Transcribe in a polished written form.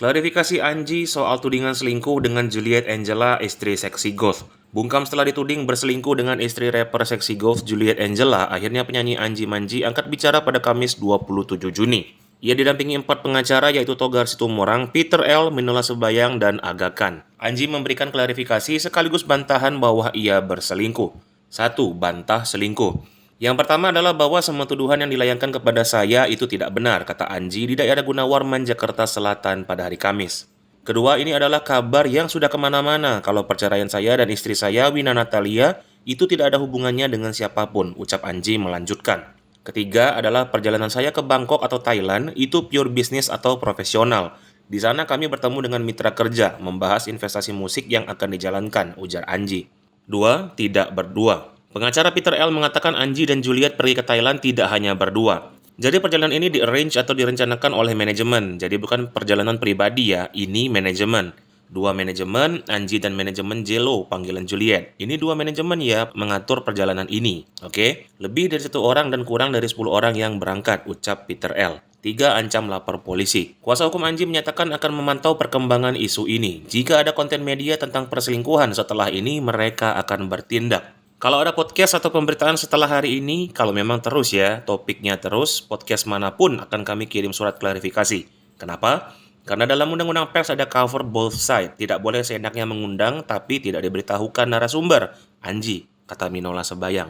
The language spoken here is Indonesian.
Klarifikasi Anji soal tudingan selingkuh dengan Juliet Angela, istri Sexy Ghost. Bungkam setelah dituding berselingkuh dengan istri rapper Sexy Ghost, Juliet Angela, akhirnya penyanyi Anji Manji angkat bicara pada Kamis 27 Juni. Ia didampingi 4 pengacara yaitu Togar Situmorang, Peter L, Minola Sebayang, dan Aga Khan. Anji memberikan klarifikasi sekaligus bantahan bahwa ia berselingkuh. 1. Bantah selingkuh. Yang pertama adalah bahwa semua tuduhan yang dilayangkan kepada saya itu tidak benar, kata Anji di daerah Gunawarman, Jakarta Selatan pada hari Kamis. Kedua, ini adalah kabar yang sudah kemana-mana kalau perceraian saya dan istri saya, Wina Natalia, itu tidak ada hubungannya dengan siapapun, ucap Anji melanjutkan. Ketiga adalah perjalanan saya ke Bangkok atau Thailand itu pure bisnis atau profesional. Di sana kami bertemu dengan mitra kerja, membahas investasi musik yang akan dijalankan, ujar Anji. 2. Tidak berdua. Pengacara Peter L mengatakan Anji dan Juliet pergi ke Thailand tidak hanya berdua. Jadi perjalanan ini di-arrange atau direncanakan oleh manajemen. Jadi bukan perjalanan pribadi ya, ini manajemen. 2 manajemen, Anji dan manajemen Jello, panggilan Juliet. Ini 2 manajemen ya mengatur perjalanan ini. Oke? Lebih dari 1 orang dan kurang dari 10 orang yang berangkat, ucap Peter L. 3. Ancam lapor polisi. Kuasa hukum Anji menyatakan akan memantau perkembangan isu ini. Jika ada konten media tentang perselingkuhan setelah ini, mereka akan bertindak. Kalau ada podcast atau pemberitaan setelah hari ini, kalau memang terus ya, topiknya terus, podcast manapun akan kami kirim surat klarifikasi. Kenapa? Karena dalam Undang-Undang Pers ada cover both side. Tidak boleh seenaknya mengundang, tapi tidak diberitahukan narasumber. Anji, kata Minola Sebayang.